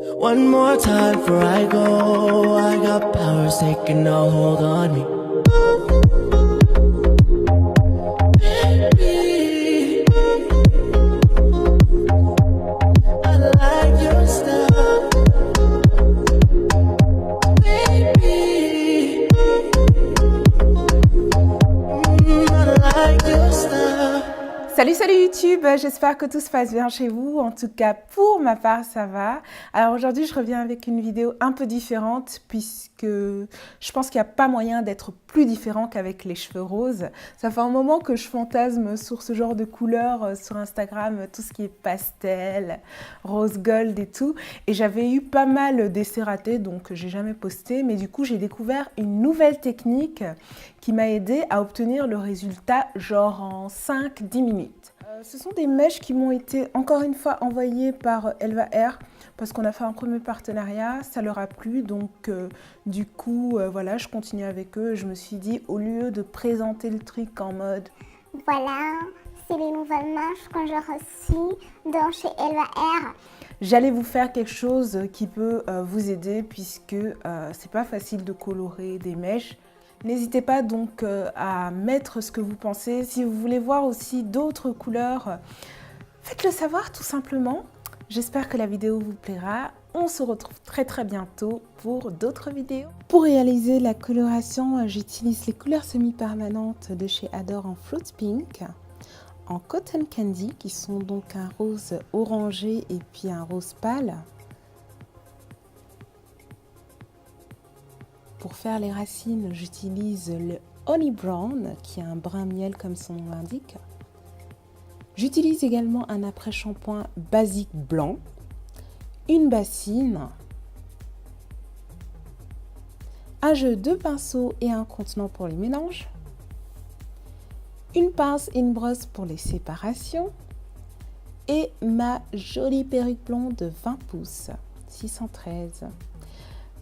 One more time before I go. I got powers taking a hold on me. Baby, I like your style. Baby, I like your style. Salut YouTube, j'espère que tout se passe bien chez vous. En tout cas, pour ma part, ça va. Alors aujourd'hui, je reviens avec une vidéo un peu différente puisque je pense qu'il n'y a pas moyen d'être plus différent qu'avec les cheveux roses. Ça fait un moment que je fantasme sur ce genre de couleurs sur Instagram, tout ce qui est pastel, rose gold et tout. Et j'avais eu pas mal d'essais ratés, donc j'ai jamais posté. Mais du coup, j'ai découvert une nouvelle technique qui m'a aidé à obtenir le résultat genre en 5-10 minutes. Ce sont des mèches qui m'ont été encore une fois envoyées par Elva Hair parce qu'on a fait un premier partenariat, ça leur a plu, donc du coup voilà, je continue avec eux. Je me suis dit, au lieu de présenter le truc en mode voilà, c'est les nouvelles mèches que j'ai reçues de chez Elva Hair. J'allais vous faire quelque chose qui peut vous aider puisque c'est pas facile de colorer des mèches. N'hésitez pas donc à mettre ce que vous pensez. Si vous voulez voir aussi d'autres couleurs, faites-le savoir tout simplement. J'espère que la vidéo vous plaira. On se retrouve très bientôt pour d'autres vidéos. Pour réaliser la coloration, j'utilise les couleurs semi-permanentes de chez Adore en Fruit Pink, en Cotton Candy, qui sont donc un rose orangé et puis un rose pâle. Pour faire les racines, j'utilise le Honey Brown, qui est un brun miel comme son nom l'indique. J'utilise également un après-shampoing basique blanc, une bassine, un jeu de pinceaux et un contenant pour les mélanges, une pince et une brosse pour les séparations et ma jolie perruque blonde de 20 pouces, 613.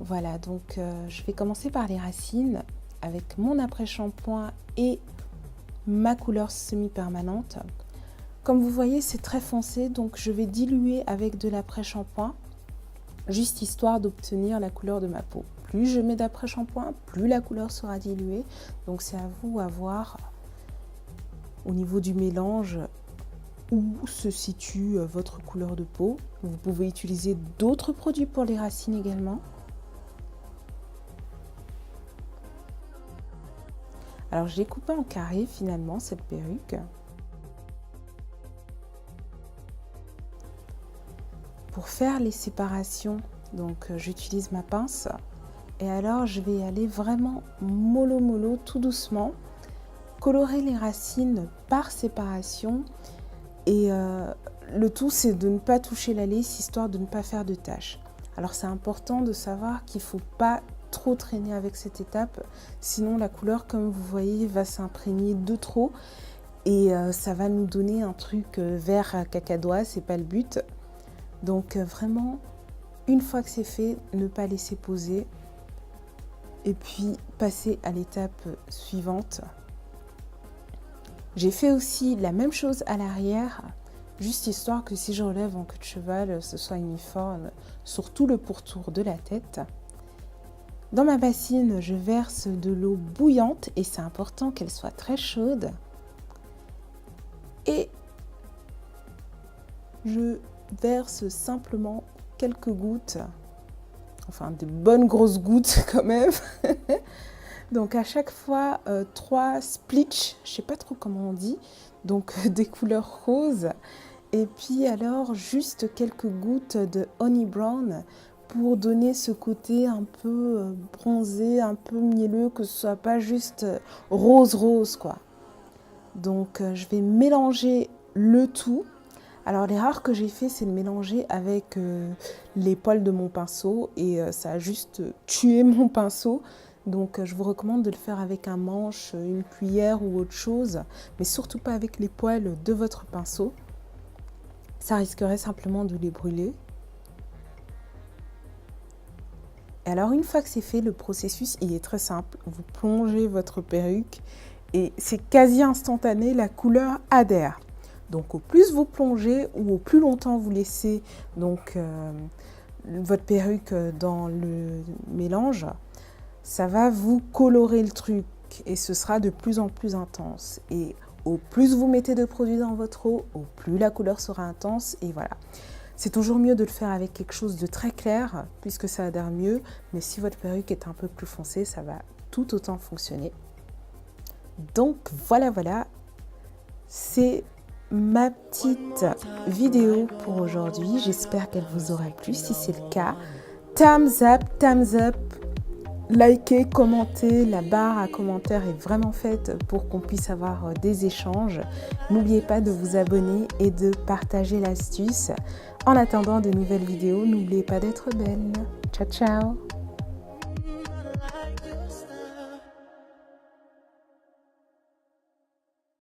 Voilà, donc je vais commencer par les racines avec mon après-shampoing et ma couleur semi-permanente. Comme vous voyez, c'est très foncé, donc je vais diluer avec de l'après-shampoing, juste histoire d'obtenir la couleur de ma peau. Plus je mets d'après-shampoing, plus la couleur sera diluée. Donc c'est à vous à voir au niveau du mélange où se situe votre couleur de peau. Vous pouvez utiliser d'autres produits pour les racines également. Alors, je l'ai coupé en carré finalement, cette perruque. Pour faire les séparations, donc j'utilise ma pince. Et alors, je vais aller vraiment mollo, tout doucement. Colorer les racines par séparation. Et le tout, c'est de ne pas toucher la lisse, histoire de ne pas faire de taches. Alors, c'est important de savoir qu'il ne faut pas trop traîner avec cette étape, sinon la couleur, comme vous voyez, va s'imprégner de trop et ça va nous donner un truc vert cacadois, c'est pas le but. Donc vraiment, une fois que c'est fait, ne pas laisser poser et puis passer à l'étape suivante. J'ai fait aussi la même chose à l'arrière, juste histoire que si je relève en queue de cheval, ce soit uniforme sur tout le pourtour de la tête. Dans ma bassine, je verse de l'eau bouillante et c'est important qu'elle soit très chaude. Et je verse simplement quelques gouttes, enfin des bonnes grosses gouttes quand même. Donc à chaque fois, 3 splitch, je ne sais pas trop comment on dit, donc des couleurs roses. Et puis alors juste quelques gouttes de Honey Brown pour donner ce côté un peu bronzé, un peu mielleux, que ce soit pas juste rose quoi. Donc je vais mélanger le tout. Alors l'erreur que j'ai fait, c'est de mélanger avec les poils de mon pinceau et ça a juste tué mon pinceau. Donc je vous recommande de le faire avec un manche, une cuillère ou autre chose, mais surtout pas avec les poils de votre pinceau. Ça risquerait simplement de les brûler. Et alors une fois que c'est fait, le processus il est très simple. Vous plongez votre perruque et c'est quasi instantané, la couleur adhère. Donc au plus vous plongez ou au plus longtemps vous laissez donc votre perruque dans le mélange, ça va vous colorer le truc et ce sera de plus en plus intense. Et au plus vous mettez de produits dans votre eau, au plus la couleur sera intense et voilà. C'est toujours mieux de le faire avec quelque chose de très clair puisque ça adhère mieux, mais si votre perruque est un peu plus foncée, ça va tout autant fonctionner. Donc voilà, c'est ma petite vidéo pour aujourd'hui. J'espère qu'elle vous aura plu. Si c'est le cas, thumbs up, likez, commentez. La barre à commentaires est vraiment faite pour qu'on puisse avoir des échanges. N'oubliez pas de vous abonner et de partager l'astuce. En attendant de nouvelles vidéos, n'oubliez pas d'être belle. Ciao, ciao!